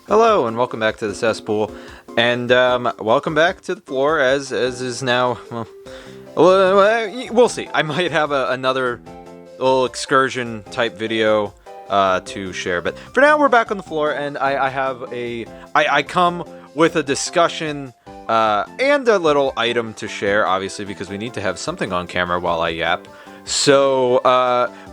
Hello and welcome back to the cesspool, and welcome back to the floor. As is now. We'll see. I might have another little excursion type video to share, but for now we're back on the floor, and I come with a discussion and a little item to share, obviously because we need to have something on camera while I yap. So,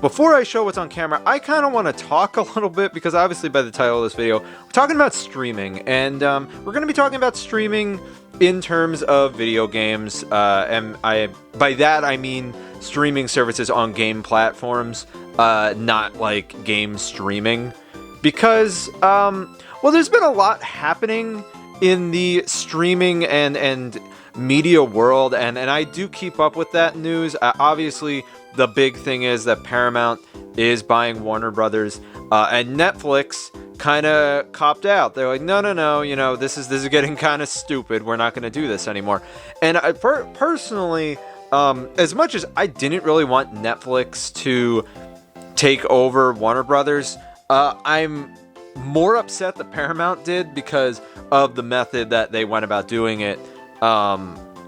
before I show what's on camera, I kind of want to talk a little bit, because obviously by the title of this video, we're talking about streaming, and we're going to be talking about streaming in terms of video games, and by that I mean streaming services on game platforms, not like game streaming, because, well, there's been a lot happening in the streaming and media world, and I do keep up with that news. Obviously, the big thing is that Paramount is buying Warner Brothers, and Netflix kind of copped out. They're like, no, you know, this is getting kind of stupid. We're not going to do this anymore. And I personally, as much as I didn't really want Netflix to take over Warner Brothers, I'm more upset that Paramount did because of the method that they went about doing it.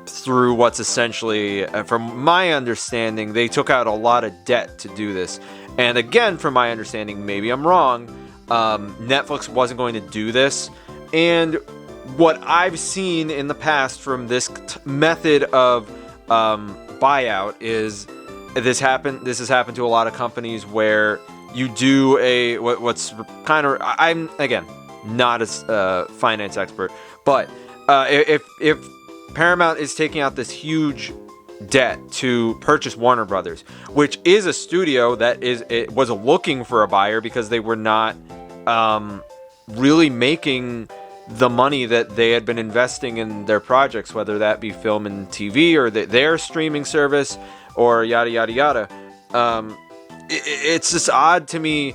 Through what's essentially, from my understanding, they took out a lot of debt to do this. And again, from my understanding, maybe I'm wrong, Netflix wasn't going to do this. And what I've seen in the past from this method of buyout is this has happened to a lot of companies where you do what's kind of, I'm again not a finance expert, but if Paramount is taking out this huge debt to purchase Warner Brothers, which is a studio that was looking for a buyer because they were not really making the money that they had been investing in their projects, whether that be film and TV or their streaming service or yada yada yada. It's just odd to me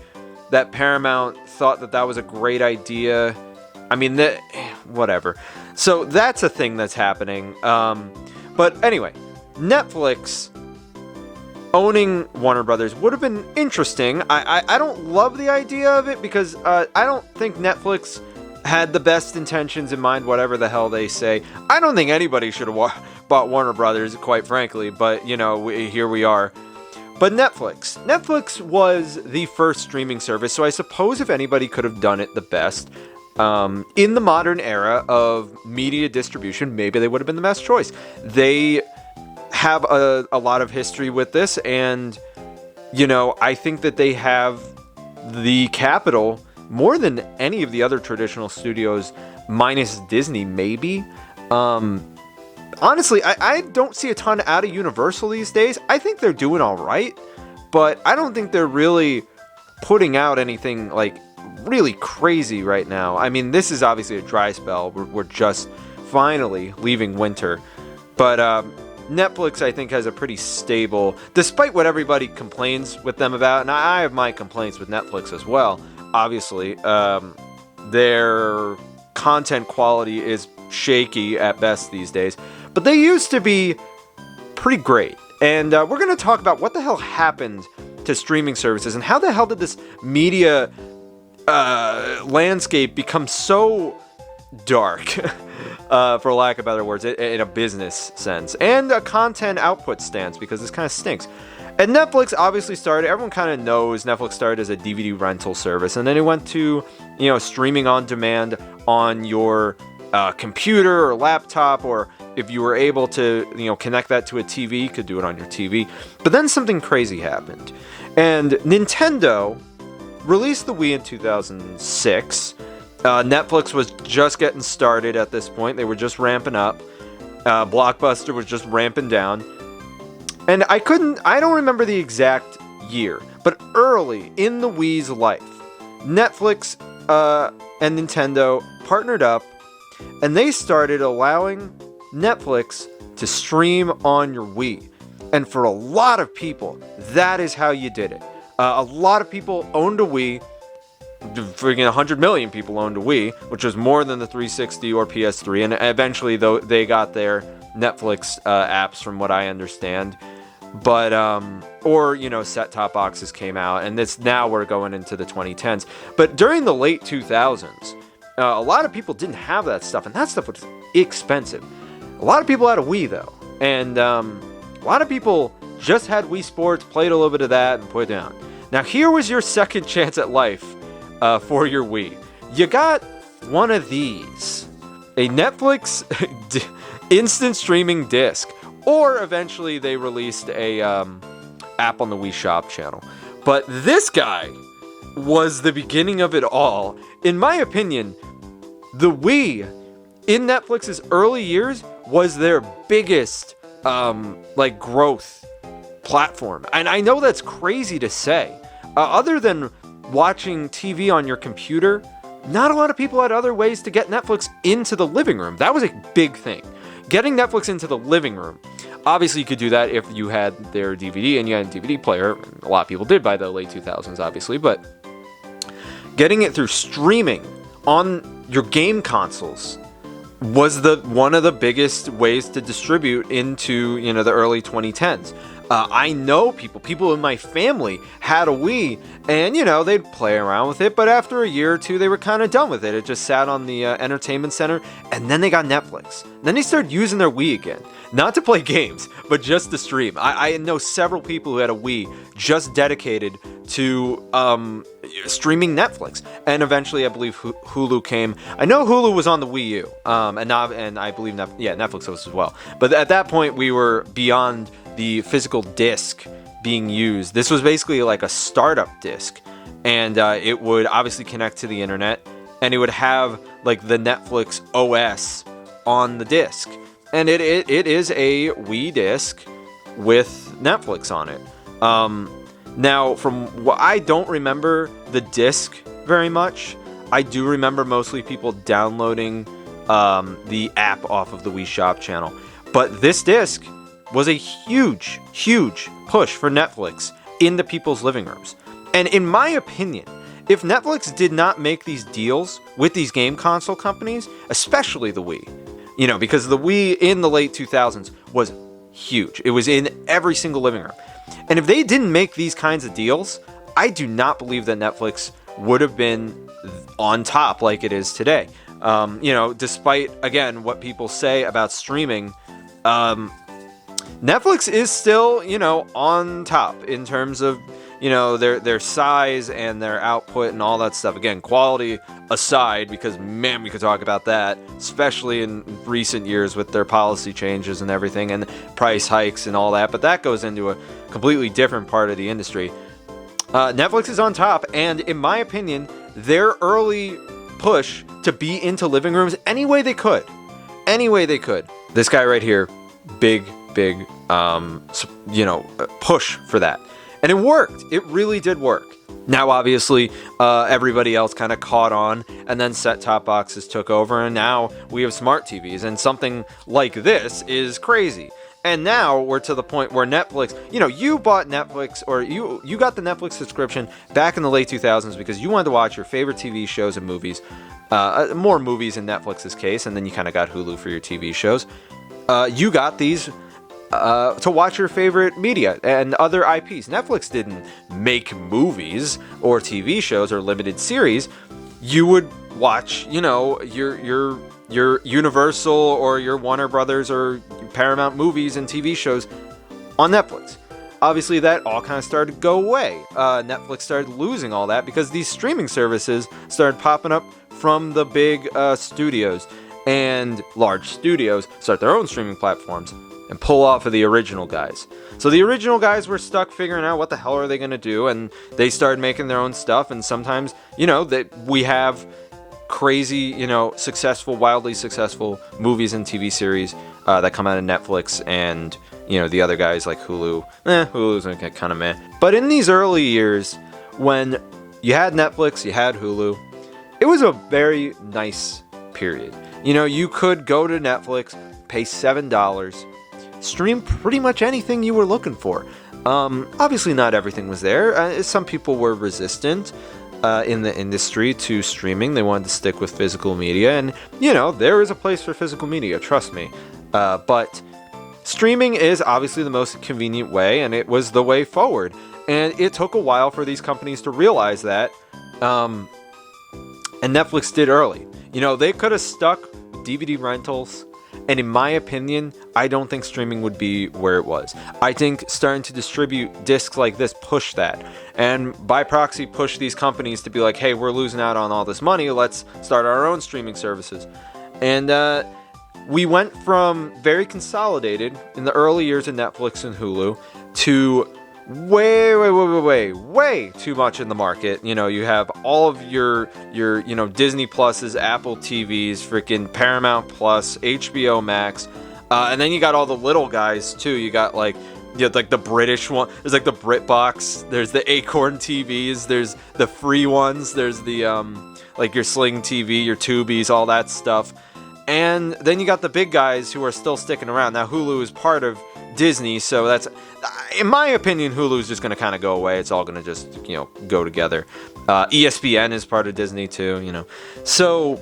that Paramount thought that was a great idea. I mean, whatever. So that's a thing that's happening. But anyway, Netflix owning Warner Brothers would have been interesting. I don't love the idea of it because I don't think Netflix had the best intentions in mind, whatever the hell they say. I don't think anybody should have bought Warner Brothers, quite frankly, but, you know, here we are. But Netflix was the first streaming service, so I suppose if anybody could have done it the best, in the modern era of media distribution, maybe they would have been the best choice. They have a lot of history with this, and, you know, I think that they have the capital more than any of the other traditional studios, minus Disney, maybe. Honestly, I don't see a ton out of Universal these days. I think they're doing all right, but I don't think they're really putting out anything, like, really crazy right now. I mean, this is obviously a dry spell. We're just finally leaving winter. But Netflix, I think, has a pretty stable, despite what everybody complains with them about, and I have my complaints with Netflix as well, obviously. Their content quality is shaky at best these days, but they used to be pretty great. And we're going to talk about what the hell happened to streaming services and how the hell did this media landscape become so dark, for lack of better words, in a business sense and a content output stance, because this kind of stinks. And Netflix obviously started, everyone kind of knows Netflix started as a DVD rental service, and then it went to, you know, streaming on demand on your computer or laptop, or if you were able to, you know, connect that to a TV, you could do it on your TV. But then something crazy happened, and Nintendo released the Wii in 2006. Netflix was just getting started at this point. They were just ramping up. Blockbuster was just ramping down. And I don't remember the exact year, but early in the Wii's life, Netflix and Nintendo partnered up, and they started allowing Netflix to stream on your Wii. And for a lot of people, that is how you did it. A lot of people owned a Wii. Freaking 100 million people owned a Wii, which was more than the 360 or PS3. And eventually, though, they got their Netflix apps, from what I understand. But, or, you know, set-top boxes came out. And now we're going into the 2010s. But during the late 2000s, a lot of people didn't have that stuff, and that stuff was expensive. A lot of people had a Wii, though, and a lot of people just had Wii Sports, played a little bit of that, and put it down. Now, here was your second chance at life for your Wii. You got one of these, a Netflix instant streaming disc, or eventually they released a app on the Wii Shop channel. But this guy was the beginning of it all. In my opinion, the Wii in Netflix's early years was their biggest growth platform. And I know that's crazy to say. Other than watching TV on your computer, not a lot of people had other ways to get Netflix into the living room. That was a big thing. Getting Netflix into the living room. Obviously, you could do that if you had their DVD and you had a DVD player. A lot of people did by the late 2000s, obviously. But getting it through streaming on your game consoles was one of the biggest ways to distribute into, the early 2010s. I know people in my family had a Wii, and they'd play around with it, but after a year or two they were kind of done with it. It just sat on the entertainment center, and then they got Netflix. Then they started using their Wii again, not to play games, but just to stream. I know several people who had a Wii just dedicated to streaming Netflix, and eventually I believe Hulu came. I know Hulu was on the Wii U, and I believe Netflix was as well. But at that point we were beyond the physical disc being used. This was basically like a startup disc, and it would obviously connect to the internet, and it would have like the Netflix OS on the disc, and it is a Wii disc with Netflix on it. Now, from what I don't remember the disc very much. I do remember mostly people downloading the app off of the Wii Shop channel, but this disc was a huge push for Netflix into people's living rooms. And in my opinion, if Netflix did not make these deals with these game console companies, especially the Wii, because the Wii in the late 2000s was huge. It was in every single living room. And if they didn't make these kinds of deals, I do not believe that Netflix would have been on top like it is today. Despite, again, what people say about streaming, Netflix is still, on top in terms of, their size and their output and all that stuff. Again, quality aside, because man, we could talk about that, especially in recent years with their policy changes and everything and price hikes and all that. But that goes into a completely different part of the industry. Netflix is on top, and in my opinion, their early push to be into living rooms any way they could. This guy right here, big push for that. And it worked. It really did work. Now, obviously, everybody else kind of caught on, and then set-top boxes took over, and now we have smart TVs, and something like this is crazy. And now we're to the point where Netflix, you bought Netflix, or you got the Netflix subscription back in the late 2000s because you wanted to watch your favorite TV shows and movies, more movies in Netflix's case, and then you kind of got Hulu for your TV shows. You got these to watch your favorite media and other IPs. Netflix didn't make movies or TV shows or limited series. You would watch, your Universal or your Warner Brothers or Paramount movies and TV shows on Netflix. Obviously, that all kind of started to go away. Netflix started losing all that because these streaming services started popping up from the big studios, and large studios start their own streaming platforms and pull off of the original guys. So the original guys were stuck figuring out what the hell are they going to do, and they started making their own stuff. And sometimes, that we have crazy, successful, wildly successful movies and TV series that come out of Netflix, and the other guys like Hulu. Hulu's kind of meh. But in these early years, when you had Netflix, you had Hulu, it was a very nice period. You could go to Netflix, pay $7, stream pretty much anything you were looking for. Obviously, not everything was there. Some people were resistant in the industry to streaming. They wanted to stick with physical media, and there is a place for physical media, trust me. But streaming is obviously the most convenient way, and it was the way forward. And it took a while for these companies to realize that, and Netflix did early. You know, they could have stuck with DVD rentals. And in my opinion, I don't think streaming would be where it was. I think starting to distribute discs like this push that. And by proxy, push these companies to be like, hey, we're losing out on all this money. Let's start our own streaming services. And we went from very consolidated in the early years of Netflix and Hulu to way too much in the market. You know, you have all of your Disney Pluses, Apple TVs, freaking Paramount Plus, HBO Max, and then you got all the little guys too. You got like the British one. There's like the BritBox. There's the Acorn TVs. There's the free ones. There's the like your Sling TV, your Tubies, all that stuff. And then you got the big guys who are still sticking around. Now Hulu is part of Disney, so that's, in my opinion, Hulu's just going to kind of go away. It's all going to just, go together. ESPN is part of Disney too, So,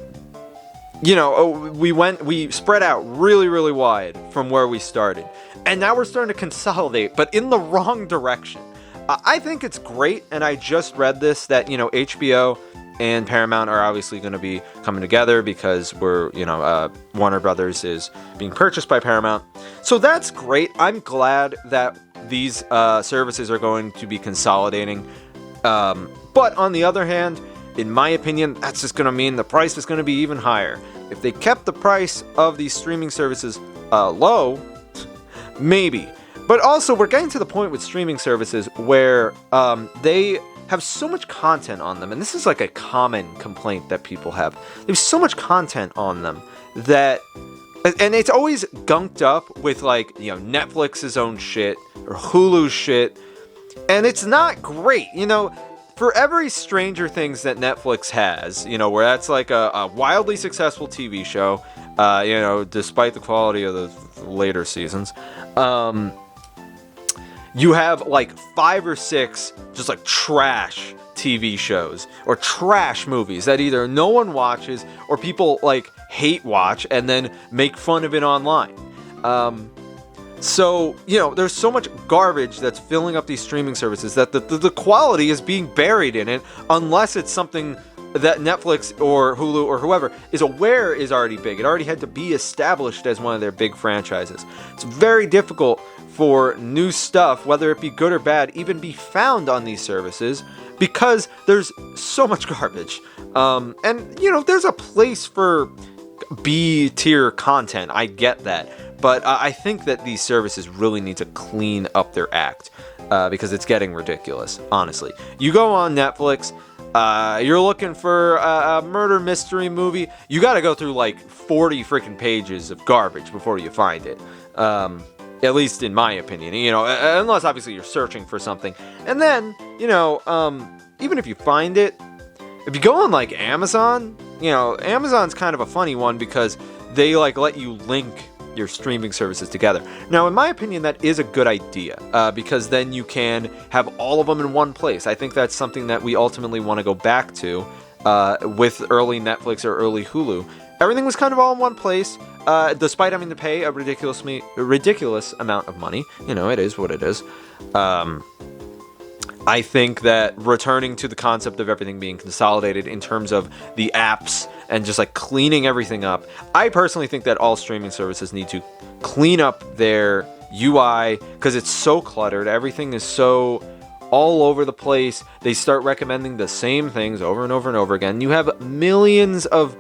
we spread out really wide from where we started. And now we're starting to consolidate, but in the wrong direction. I think it's great, and I just read this, that, HBO and Paramount are obviously going to be coming together because Warner Brothers is being purchased by Paramount. So that's great. I'm glad that these services are going to be consolidating. But on the other hand, in my opinion, that's just going to mean the price is going to be even higher. If they kept the price of these streaming services low, maybe. But also, we're getting to the point with streaming services where they have so much content on them, and this is like a common complaint that people have. There's so much content on them that, and it's always gunked up with like, Netflix's own shit or Hulu's shit, and it's not great. For every Stranger Things that Netflix has, where that's like a wildly successful TV show, despite the quality of the later seasons, you have like 5 or 6 just like trash TV shows or trash movies that either no one watches or people like hate watch and then make fun of it online. So, there's so much garbage that's filling up these streaming services that the quality is being buried in it, unless it's something that Netflix or Hulu or whoever is aware is already big. It already had to be established as one of their big franchises. It's very difficult for new stuff, whether it be good or bad, even be found on these services because there's so much garbage. And, there's a place for B-tier content. I get that. But I think that these services really need to clean up their act because it's getting ridiculous, honestly. You go on Netflix, you're looking for a murder mystery movie, you got to go through like 40 freaking pages of garbage before you find it. At least in my opinion, unless obviously you're searching for something. And then, even if you find it, if you go on like Amazon, Amazon's kind of a funny one because they like let you link your streaming services together. Now, in my opinion, that is a good idea because then you can have all of them in one place. I think that's something that we ultimately want to go back to with early Netflix or early Hulu. Everything was kind of all in one place, despite having to pay a ridiculous amount of money. It is what it is. I think that returning to the concept of everything being consolidated in terms of the apps and just like cleaning everything up, I personally think that all streaming services need to clean up their UI because it's so cluttered. Everything is so all over the place. They start recommending the same things over and over and over again. You have millions of,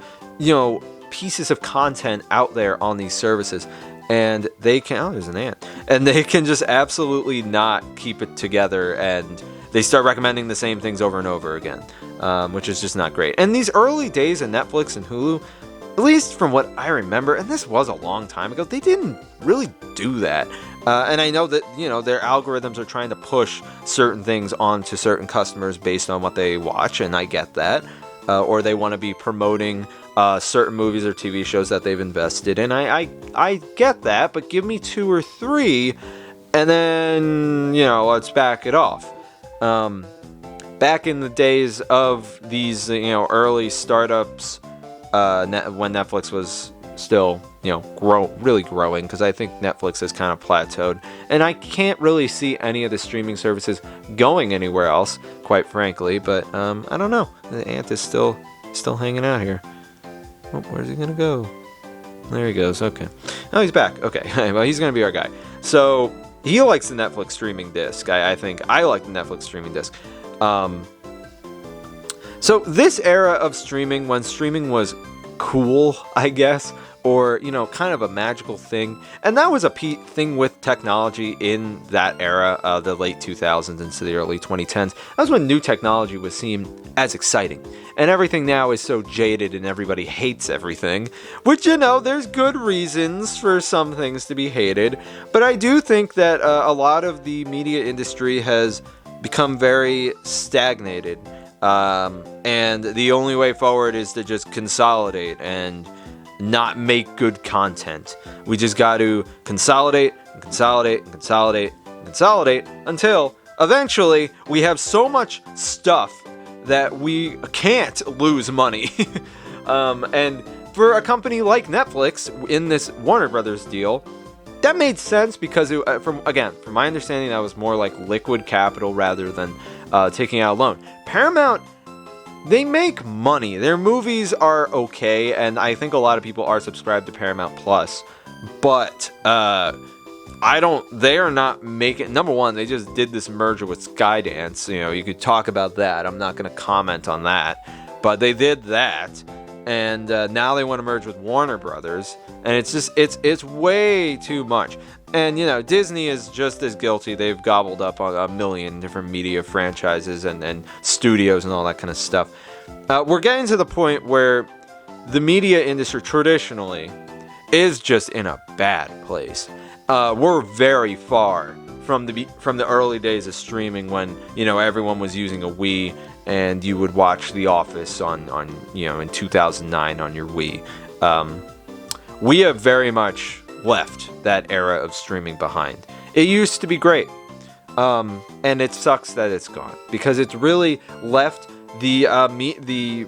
pieces of content out there on these services. And they can, there's an ant. And they can just absolutely not keep it together. And they start recommending the same things over and over again, which is just not great. And these early days of Netflix and Hulu, at least from what I remember, and this was a long time ago, they didn't really do that. And I know that, their algorithms are trying to push certain things onto certain customers based on what they watch, and I get that. Or they want to be promoting certain movies or TV shows that they've invested in. I get that, but give me 2 or 3, and then, let's back it off. Back in the days of these, early startups, when Netflix was still, really growing, because I think Netflix has kind of plateaued, and I can't really see any of the streaming services going anywhere else, quite frankly, but I don't know. The ant is still hanging out here. Oh, where's he gonna go? There he goes. Okay. Oh, he's back. Okay. Well, he's gonna be our guy. So he likes the Netflix streaming disc. I think I like the Netflix streaming disc. So this era of streaming, when streaming was cool, I guess, or, you know, kind of a magical thing. And that was a thing with technology in that era, the late 2000s into the early 2010s. That was when new technology was seen as exciting. And everything now is so jaded and everybody hates everything, which, you know, there's good reasons for some things to be hated. But I do think that a lot of the media industry has become very stagnated. And the only way forward is to just consolidate and not make good content. We just got to consolidate and consolidate and consolidate and consolidate until eventually we have so much stuff that we can't lose money. And for a company like Netflix in this Warner Brothers deal, that made sense because from my understanding, that was more like liquid capital rather than taking out a loan. Paramount, they make money. Their movies are okay, and I think a lot of people are subscribed to Paramount Plus. But they are not making. Number one, they just did this merger with Skydance. You know, you could talk about that. I'm not going to comment on that, but they did that, and now they want to merge with Warner Brothers, and it's just it's way too much. And, you know, Disney is just as guilty. They've gobbled up a million different media franchises and studios and all that kind of stuff. We're getting to the point where the media industry traditionally is just in a bad place. We're very far from the early days of streaming when, you know, everyone was using a Wii and you would watch The Office on you know, in 2009 on your Wii. We have very much left that era of streaming behind. It used to be great, and it sucks that it's gone because it's really left the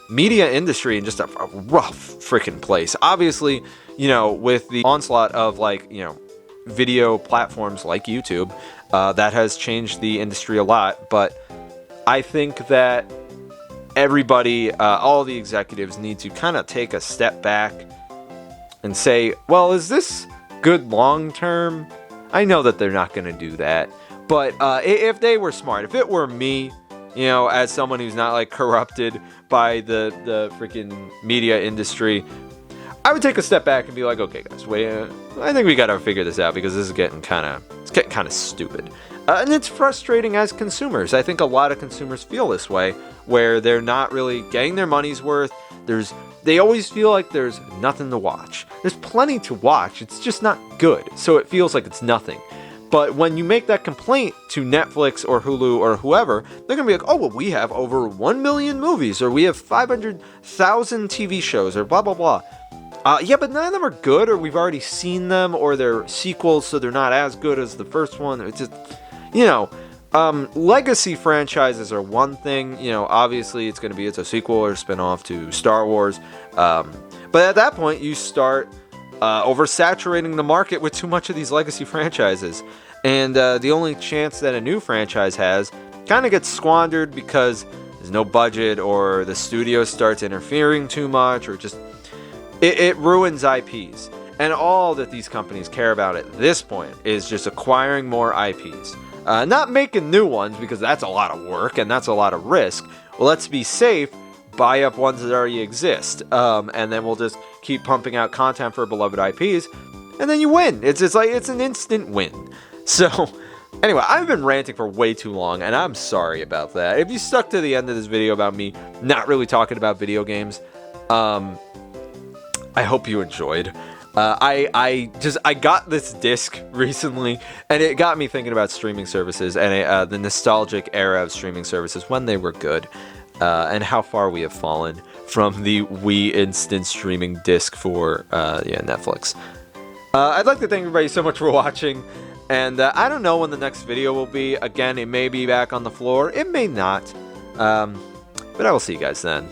media industry in just a rough freaking place. Obviously, you know, with the onslaught of, like, you know, video platforms like YouTube, that has changed the industry a lot. But I think that everybody, all the executives, need to kind of take a step back and say, well, is this good long term? I know that they're not going to do that, but if they were smart, if it were me, you know, as someone who's not, like, corrupted by the freaking media industry, I would take a step back and be like, okay, guys, wait, I think we got to figure this out because this is getting kind of stupid. And it's frustrating as consumers. I think a lot of consumers feel this way, where they're not really getting their money's worth. They always feel like there's nothing to watch. There's plenty to watch, it's just not good, so it feels like it's nothing. But when you make that complaint to Netflix or Hulu or whoever, they're going to be like, oh, well, we have over 1 million movies, or we have 500,000 TV shows, or blah, blah, blah. Yeah, but none of them are good, or we've already seen them, or they're sequels, so they're not as good as the first one. It's just, you know, legacy franchises are one thing. You know, obviously it's a sequel or spin-off to Star Wars. But at that point, you start oversaturating the market with too much of these legacy franchises. And the only chance that a new franchise has kind of gets squandered because there's no budget, or the studio starts interfering too much, or just it ruins IPs. And all that these companies care about at this point is just acquiring more IPs. Not making new ones, because that's a lot of work and that's a lot of risk. Well, let's be safe, buy up ones that already exist, and then we'll just keep pumping out content for beloved IPs, and then you win. It's an instant win. So anyway, I've been ranting for way too long, and I'm sorry about that. If you stuck to the end of this video about me not really talking about video games, I hope you enjoyed. I got this disc recently, and it got me thinking about streaming services and the nostalgic era of streaming services when they were good, and how far we have fallen from the Wii instant streaming disc for Netflix. I'd like to thank everybody so much for watching, and I don't know when the next video will be. Again, it may be back on the floor, it may not, but I will see you guys then.